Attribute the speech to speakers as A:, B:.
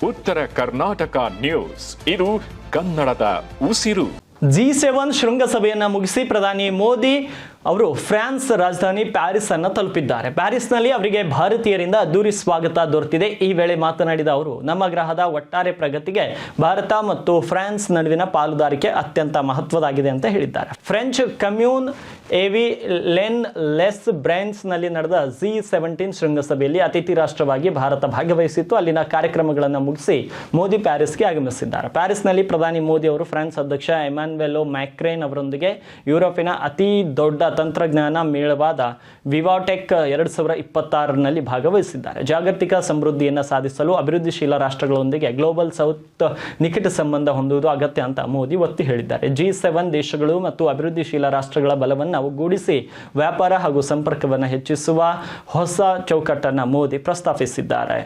A: ಉತ್ತರ ಕರ್ನಾಟಕ ನ್ಯೂಸ್, ಇದು ಕನ್ನಡದ ಉಸಿರು.
B: G7 ಶೃಂಗಸಭೆಯನ್ನು ಮುಗಿಸಿ ಪ್ರಧಾನಿ ಮೋದಿ ಅವರು ಫ್ರಾನ್ಸ್ ರಾಜಧಾನಿ ಪ್ಯಾರಿಸ್ ಅನ್ನು ತಲುಪಿದ್ದಾರೆ. ಪ್ಯಾರಿಸ್ನಲ್ಲಿ ಅವರಿಗೆ ಭಾರತೀಯರಿಂದ ಅದ್ದೂರಿ ಸ್ವಾಗತ ದೊರೆತಿದೆ. ಈ ವೇಳೆ ಮಾತನಾಡಿದ ಅವರು, ನಮ್ಮ ಗ್ರಹದ ಒಟ್ಟಾರೆ ಪ್ರಗತಿಗೆ ಭಾರತ ಮತ್ತು ಫ್ರಾನ್ಸ್ ನಡುವಿನ ಪಾಲುದಾರಿಕೆ ಅತ್ಯಂತ ಮಹತ್ವದಾಗಿದೆ ಅಂತ ಹೇಳಿದ್ದಾರೆ. ಫ್ರೆಂಚ್ ಕಮ್ಯೂನ್ ಎವಿ ಲೆನ್ ಲೆಸ್ ಬ್ರೈನ್ಸ್ ನಲ್ಲಿ ನಡೆದ G17 ಶೃಂಗಸಭೆಯಲ್ಲಿ ಅತಿಥಿ ರಾಷ್ಟ್ರವಾಗಿ ಭಾರತ ಭಾಗವಹಿಸಿತ್ತು. ಅಲ್ಲಿನ ಕಾರ್ಯಕ್ರಮಗಳನ್ನು ಮುಗಿಸಿ ಮೋದಿ ಪ್ಯಾರಿಸ್ಗೆ ಆಗಮಿಸಿದ್ದಾರೆ. ಪ್ಯಾರಿಸ್ನಲ್ಲಿ ಪ್ರಧಾನಿ ಮೋದಿ ಅವರು ಫ್ರಾನ್ಸ್ ಅಧ್ಯಕ್ಷ ಎಮಾನ್ಯುಯೆಲ್ ಮ್ಯಾಕ್ರಾನ್ ಅವರೊಂದಿಗೆ ಯುರೋಪಿನ ಅತಿ ದೊಡ್ಡ ತಂತ್ರಜ್ಞಾನ ಮೇಳವಾದ ವಿವಾಟೆಕ್ 2026ನಲ್ಲಿ ಭಾಗವಹಿಸಿದ್ದಾರೆ. ಜಾಗತಿಕ ಸಮೃದ್ಧಿಯನ್ನು ಸಾಧಿಸಲು ಅಭಿವೃದ್ಧಿಶೀಲ ರಾಷ್ಟ್ರಗಳೊಂದಿಗೆ ಗ್ಲೋಬಲ್ ಸೌತ್ ನಿಕಟ ಸಂಬಂಧ ಹೊಂದುವುದು ಅಗತ್ಯ ಅಂತ ಮೋದಿ ಒತ್ತಿ ಹೇಳಿದ್ದಾರೆ. G7 ದೇಶಗಳು ಮತ್ತು ಅಭಿವೃದ್ಧಿಶೀಲ ರಾಷ್ಟ್ರಗಳ ಬಲವನ್ನು ಒಗ್ಗೂಡಿಸಿ ವ್ಯಾಪಾರ ಹಾಗೂ ಸಂಪರ್ಕವನ್ನು ಹೆಚ್ಚಿಸುವ ಹೊಸ ಚೌಕಟ್ಟನ್ನು ಮೋದಿ ಪ್ರಸ್ತಾಪಿಸಿದ್ದಾರೆ.